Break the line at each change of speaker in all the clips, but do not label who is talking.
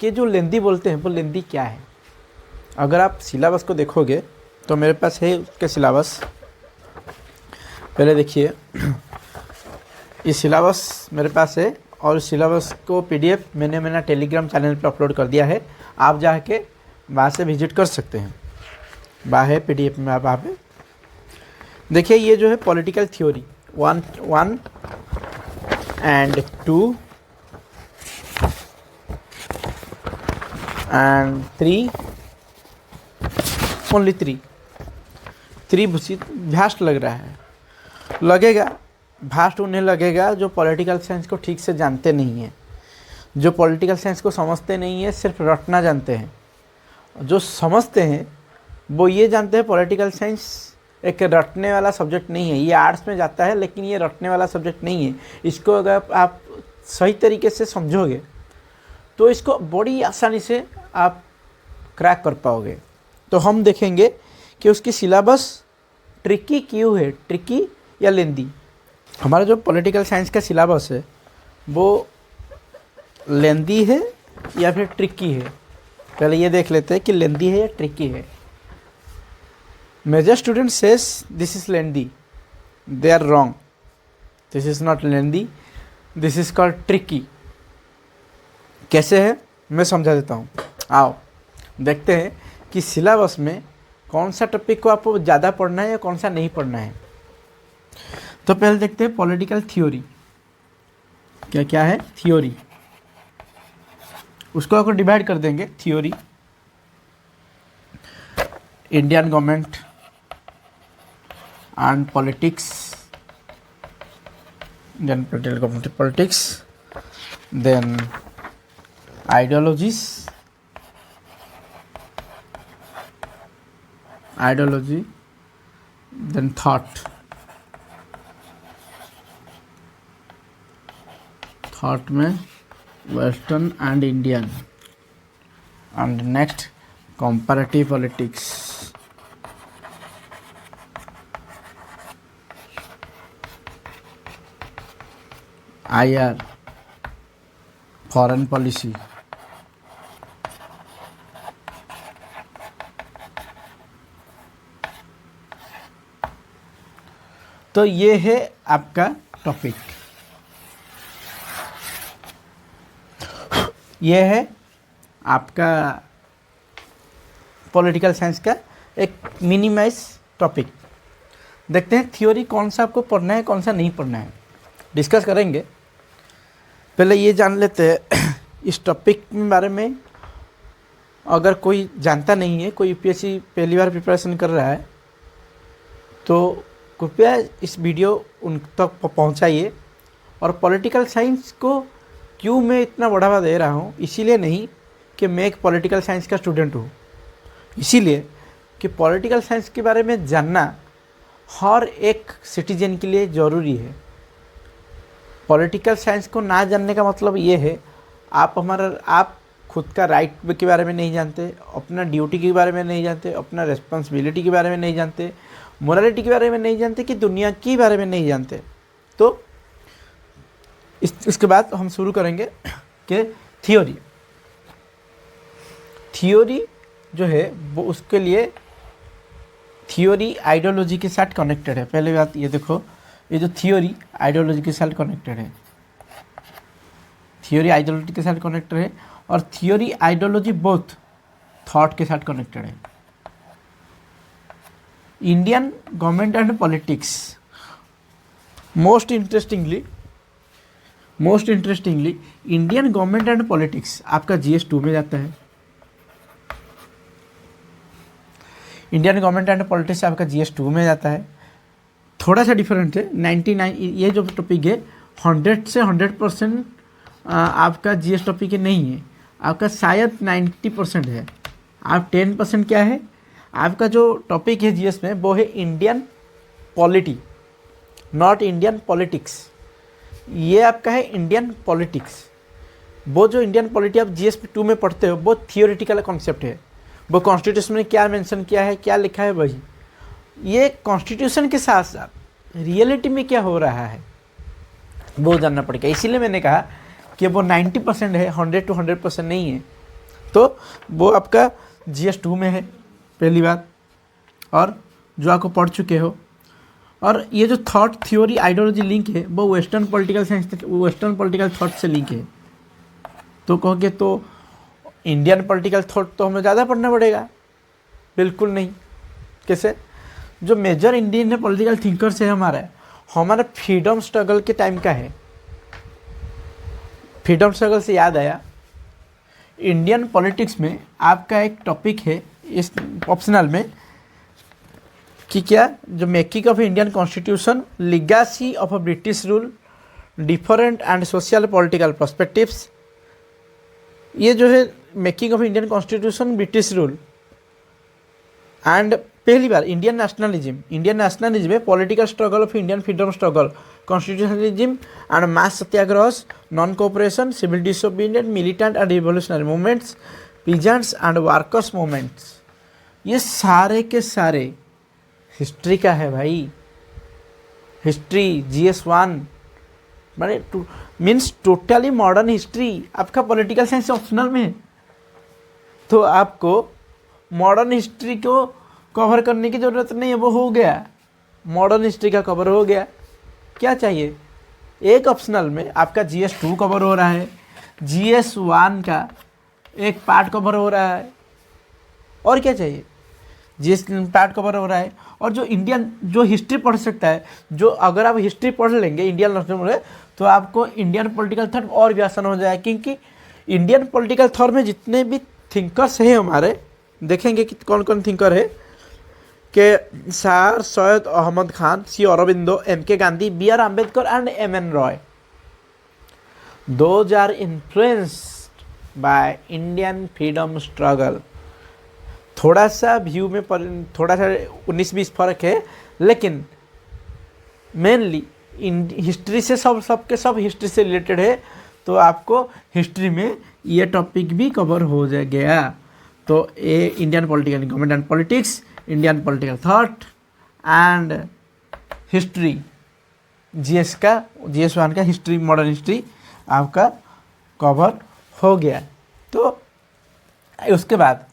कि जो लेंदी बोलते हैं वो लेंदी क्या है। अगर आप सिलेबस को देखोगे तो मेरे पास है उसके सिलेबस। पहले देखिए, ये सिलेबस मेरे पास है और सिलेबस को पीडीएफ मैंने मेरा टेलीग्राम चैनल पर अपलोड कर दिया है। आप जाके वहाँ से विजिट कर सकते हैं। वहाँ है पीडीएफ में, आप वहाँ पे देखिए। ये जो है political theory 1 and 2 and 3, only 3 vast लग रहा है, लगेगा भास्ट उन्हें लगेगा जो पॉलिटिकल साइंस को ठीक से जानते नहीं हैं, जो पॉलिटिकल साइंस को समझते नहीं है, सिर्फ रटना जानते हैं। जो समझते हैं वो ये जानते हैं पॉलिटिकल साइंस एक रटने वाला सब्जेक्ट नहीं है। ये आर्ट्स में जाता है लेकिन ये रटने वाला सब्जेक्ट नहीं है। इसको अगर आप सही तरीके से समझोगे तो इसको बड़ी आसानी से आप क्रैक कर पाओगे। तो हम देखेंगे कि उसकी सिलेबस ट्रिकी क्यों है, ट्रिकी या लेंदी। हमारा जो पॉलिटिकल साइंस का सिलेबस है वो लेंदी है या फिर ट्रिकी है। पहले ये देख लेते हैं कि लेंदी है या ट्रिकी है। Major student says this is lengthy. They are wrong. This is not lengthy. This is called tricky. कैसे है मैं समझा देता हूँ। आओ देखते हैं कि सिलेबस में कौन सा टॉपिक को आपको ज़्यादा पढ़ना है या कौन सा नहीं पढ़ना है। तो पहले देखते हैं पॉलिटिकल थ्योरी। क्या क्या है थ्योरी, उसको आपको डिवाइड कर देंगे। Theory Indian government and politics, then political government politics, then ideologies, ideology, then thought में western and Indian, and next comparative politics, IR foreign policy, तो ये है आपका टॉपिक। ये है आपका पॉलिटिकल साइंस का एक मिनिमाइज टॉपिक। देखते हैं थ्योरी कौन सा आपको पढ़ना है कौन सा नहीं पढ़ना है, डिस्कस करेंगे। पहले ये जान लेते हैं इस टॉपिक के बारे में। अगर कोई जानता नहीं है, कोई यूपीएससी पहली बार प्रिपरेशन कर रहा है, तो कृपया इस वीडियो उन तक पहुंचाइए। और पॉलिटिकल साइंस को क्यों मैं इतना बढ़ावा दे रहा हूँ, इसीलिए नहीं कि मैं एक पॉलिटिकल साइंस का स्टूडेंट हूँ, इसीलिए कि पॉलिटिकल साइंस के बारे में जानना हर एक सिटीजन के लिए ज़रूरी है। पॉलिटिकल साइंस को ना जानने का मतलब ये है आप खुद का राइट के बारे में नहीं जानते, अपना ड्यूटी के बारे में नहीं जानते, अपना रिस्पॉन्सिबिलिटी के बारे में नहीं जानते, मोरालिटी के बारे में नहीं जानते, कि दुनिया के बारे में नहीं जानते। तो इसके बाद हम शुरू करेंगे कि थ्योरी जो है वो उसके लिए थ्योरी आइडियोलॉजी के साथ कनेक्टेड है। पहले बात ये देखो, ये जो थ्योरी आइडियोलॉजी के साथ कनेक्टेड है, थ्योरी आइडियोलॉजी के साथ कनेक्टेड है, और थ्योरी आइडियोलॉजी बोथ थॉट के साथ कनेक्टेड है। Indian government and politics, most interestingly Indian government and politics आपका GS 2 में जाता है। इंडियन गवर्नमेंट एंड पॉलिटिक्स आपका GS 2 में जाता है। थोड़ा सा डिफरेंट है। 99 ये जो टॉपिक है 100 से 100% आपका GS टॉपिक नहीं है, आपका शायद 90% है। आप 10% क्या है, आपका जो टॉपिक है GS में वो है Indian polity, not Indian politics. ये आपका है इंडियन पॉलिटिक्स। वो जो इंडियन पॉलिटी आप GS 2 में पढ़ते हो वो थियोरिटिकल कॉन्सेप्ट है। वो कॉन्स्टिट्यूशन में क्या मेंशन किया है, क्या लिखा है, वही। ये कॉन्स्टिट्यूशन के साथ साथ रियलिटी में क्या हो रहा है वो जानना पड़ेगा। इसीलिए मैंने कहा कि वो 90% है, 100 to 100% नहीं है। तो वो आपका GS2 में है पहली बात, और जो आपको पढ़ चुके हो। और ये जो थॉट थ्योरी आइडियोलॉजी लिंक है वो western political science, western political thought से लिंक है। तो कहोगे तो इंडियन पॉलिटिकल थॉट तो हमें ज़्यादा पढ़ना पड़ेगा, बिल्कुल नहीं। कैसे? जो मेजर इंडियन पॉलिटिकल थिंकर्स है हमारा फ्रीडम स्ट्रगल के टाइम का है। फ्रीडम स्ट्रगल से याद आया, इंडियन पॉलिटिक्स में आपका एक टॉपिक है इस ऑप्शनल में कि क्या, जो making of Indian constitution, legacy of a British rule, different and social political perspectives. ये जो है making of Indian constitution, British rule and पहली बार इंडियन नेशनलिज्म है, political struggle of Indian freedom struggle, constitutionalism and mass satyagraha, non cooperation, civil disobedience, militant and revolutionary movements, peasants and workers movements. ये सारे के सारे हिस्ट्री का है भाई। हिस्ट्री GS1 माने मीन्स टोटली मॉडर्न हिस्ट्री। आपका पॉलिटिकल साइंस ऑप्शनल में है, तो आपको मॉडर्न हिस्ट्री को कवर करने की ज़रूरत नहीं है, वो हो गया, मॉडर्न हिस्ट्री का कवर हो गया। क्या चाहिए? एक ऑप्शनल में आपका GS2 कवर हो रहा है, GS1 का एक पार्ट कवर हो रहा है, और क्या चाहिए? GS पार्ट कवर हो रहा है। और जो इंडियन जो हिस्ट्री पढ़ सकता है, जो अगर आप हिस्ट्री पढ़ लेंगे इंडियन में, तो आपको इंडियन पॉलिटिकल थॉट और भी आसान हो जाएगा, क्योंकि इंडियन पॉलिटिकल थॉट में जितने भी थिंकर्स हैं हमारे, देखेंगे कि कौन कौन थिंकर है कि sir Syed Ahmad Khan, C Aurobindo, MK Gandhi, BR Ambedkar and MN Roy. Those are influenced by Indian freedom struggle. थोड़ा सा व्यू में थोड़ा सा 19-20 फर्क है, लेकिन मेनली हिस्ट्री से सब हिस्ट्री से रिलेटेड है। तो आपको हिस्ट्री में ये टॉपिक भी कवर हो गया। तो ये Indian political government and politics, Indian political thought and history, GS1 का हिस्ट्री, मॉडर्न हिस्ट्री आपका कवर हो गया। तो उसके बाद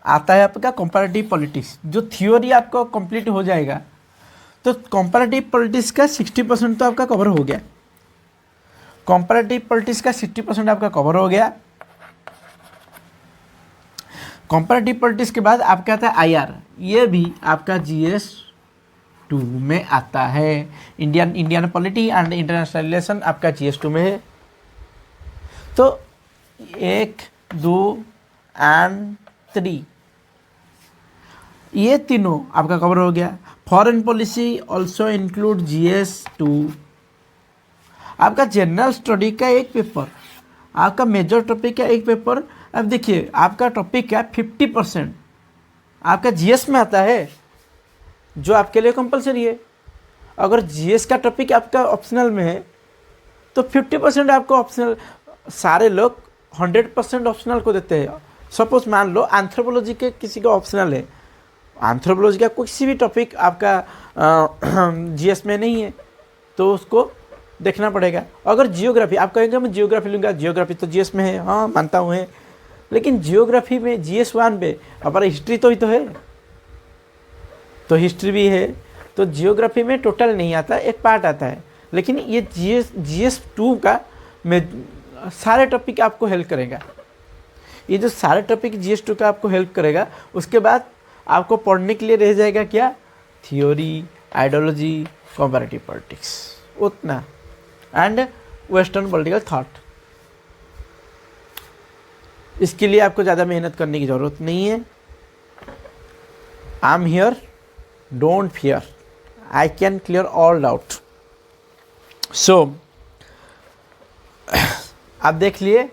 आता है आपका कंपैरेटिव पॉलिटिक्स। जो थ्योरी आपको कंप्लीट हो जाएगा, तो कंपैरेटिव पॉलिटिक्स का 60% तो आपका कवर हो गया। कंपैरेटिव पॉलिटिक्स का 60% आपका कवर हो गया। कंपैरेटिव पॉलिटिक्स के बाद आपका आता है IR। ये भी आपका GS2 में आता है। Indian polity and international relation आपका GS2 में है। तो 1, 2 एंड 3 ये तीनों आपका कवर हो गया। Foreign policy also include GS2। आपका जनरल स्टडी का एक पेपर, आपका मेजर टॉपिक का एक पेपर। अब देखिए आपका टॉपिक क्या 50% आपका GS में आता है, जो आपके लिए कंपलसरी है। अगर GS का टॉपिक आपका ऑप्शनल में है, तो 50% आपको ऑप्शनल। सारे लोग 100% ऑप्शनल को देते हैं। सपोज मान लो एंथ्रोपोलॉजी के किसी का ऑप्शनल है, एंथ्रोपोलॉजी का किसी भी टॉपिक आपका GS में नहीं है, तो उसको देखना पड़ेगा। अगर जियोग्राफी आप कहेंगे मैं जियोग्राफी लूँगा, जियोग्राफी तो GS में है, हाँ मानता हूँ है, लेकिन जियोग्राफी में GS1 पे हमारा हिस्ट्री तो है, तो हिस्ट्री भी है। तो जियोग्राफी में टोटल नहीं आता, एक पार्ट आता है। लेकिन ये GS2 का में सारे टॉपिक आपको हेल्प करेगा। ये जो सारे टॉपिक GS2 का आपको हेल्प करेगा, उसके बाद आपको पढ़ने के लिए रह जाएगा क्या, थियोरी, आइडियोलॉजी, कंपैरेटिव पॉलिटिक्स, उतना एंड वेस्टर्न पॉलिटिकल थॉट। इसके लिए आपको ज़्यादा मेहनत करने की ज़रूरत नहीं है। I am here, don't fear, I can clear all doubt. So आप देख लिए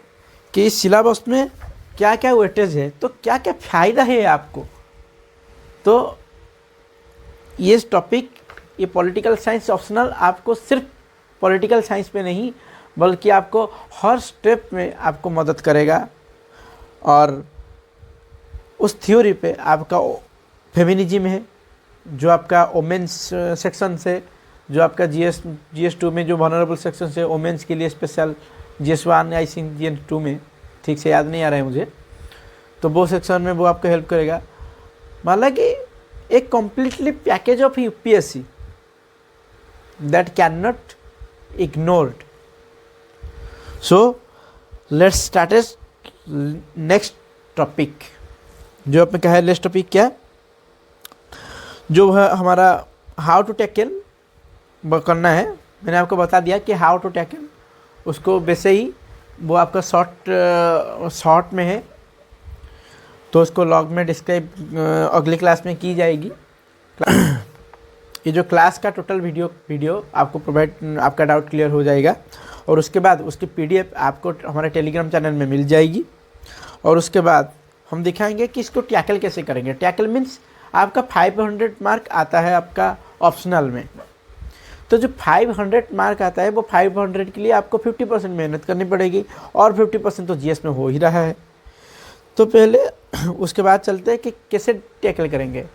कि इस सिलेबस में क्या क्या वेटेज है, तो क्या क्या फ़ायदा है आपको। तो ये टॉपिक, ये पॉलिटिकल साइंस ऑप्शनल आपको सिर्फ पॉलिटिकल साइंस में नहीं, बल्कि आपको हर स्टेप में आपको मदद करेगा। और उस थ्योरी पे आपका फेमिनिज्म है, जो आपका वोमेंस सेक्शन से, जो आपका GS2 में जो वनरेबल सेक्शन है वोमेंस के लिए special, GS1 I think GS2 में, ठीक से याद नहीं आ रहा है मुझे, तो वो सेक्शन में वो आपको हेल्प करेगा। मतलब कि एक completely package of UPSC that can not ignored. So let's start next topic. जो आपने कहा है नेक्स्ट टॉपिक क्या है, जो है हमारा हाउ टू टैकल करना है। मैंने आपको बता दिया कि हाउ टू टैकल, उसको वैसे ही वो आपका शॉर्ट में है, तो उसको लॉग में डिस्क्राइब अगली क्लास में की जाएगी। ये जो क्लास का टोटल वीडियो आपको प्रोवाइड, आपका डाउट क्लियर हो जाएगा, और उसके बाद उसकी पीडीएफ आपको हमारे टेलीग्राम चैनल में मिल जाएगी। और उसके बाद हम दिखाएंगे कि इसको टैकल कैसे करेंगे। टैकल मीन्स आपका 500 मार्क आता है आपका ऑप्शनल में, तो जो 500 मार्क आता है वो 500 के लिए आपको 50% मेहनत करनी पड़ेगी, और 50% तो जीएस में हो ही रहा है। तो पहले उसके बाद चलते हैं कि कैसे टैकल करेंगे।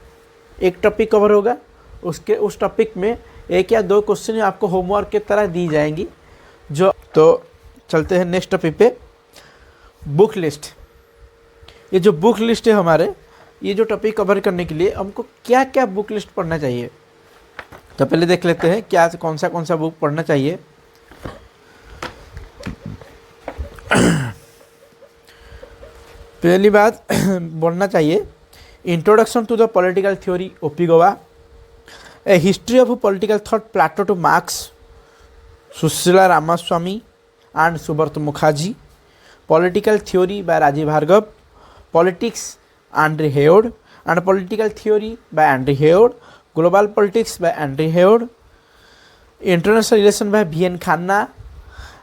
एक टॉपिक कवर होगा, उस टॉपिक में 1 या 2 क्वेश्चन आपको होमवर्क की तरह दी जाएंगी। तो चलते हैं नेक्स्ट टॉपिक पे, बुक लिस्ट। ये जो बुक लिस्ट है हमारे, ये जो टॉपिक कवर करने के लिए हमको क्या क्या बुक लिस्ट पढ़ना चाहिए, तो पहले देख लेते हैं क्या कौन सा बुक पढ़ना चाहिए। पहली बात पढ़ना चाहिए introduction to the political theory O P Gauba, a history of political thought Plato to Marx, Sushila Ramaswamy and Subrata Mukherjee, political theory by Rajeev Bhargava, politics Andrew Heywood and political theory by Andrew Heywood, global politics by Andrew Heywood, international relation by V N Khanna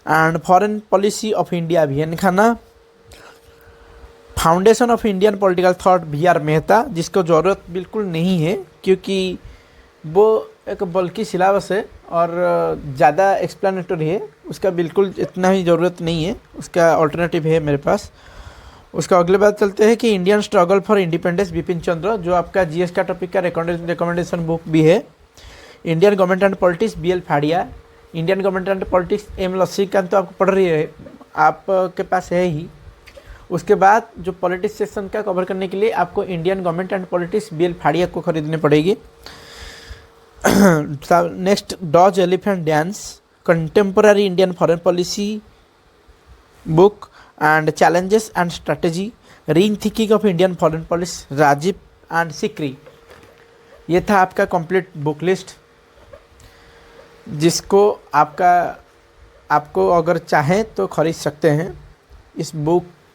and foreign policy of India V N Khanna, foundation of Indian political thought V R Mehta, जिसको ज़रूरत बिल्कुल नहीं है क्योंकि वो एक बल्कि syllabus है और ज़्यादा एक्सप्लेनेटरी है, उसका बिल्कुल इतना ही ज़रूरत नहीं है, उसका अल्टरनेटिव है मेरे पास। उसका अगले बात चलते हैं कि Indian struggle for independence Bipin Chandra, जो आपका जीएस का टॉपिक का रिकमेंडेशन बुक भी है। Indian government and politics BL Fadia, Indian government and politics M Laxmikanth, तो आपको पढ़ रही है, आपके पास है ही। उसके बाद जो पॉलिटिक्स सेक्शन का कवर करने के लिए आपको Indian government and politics BL Fadia को खरीदनी पड़ेगी। Next does elephant dance, contemporary Indian foreign policy book and challenges and strategy, rethinking of Indian foreign policy Rajiv and Sikri. ये था आपका कंप्लीट बुक लिस्ट, जिसको आपको अगर चाहें तो खरीद सकते हैं। इस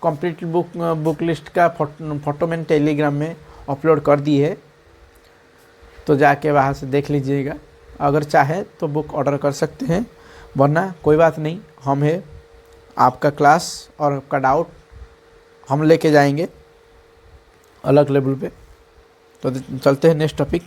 कंप्लीट बुक लिस्ट का फोटो मैंने टेलीग्राम में अपलोड कर दी है, तो जाके वहाँ से देख लीजिएगा। अगर चाहे तो बुक ऑर्डर कर सकते हैं, वरना कोई बात नहीं, हम है आपका क्लास और आपका डाउट हम लेके जाएंगे अलग लेवल पे। तो चलते हैं नेक्स्ट टॉपिक।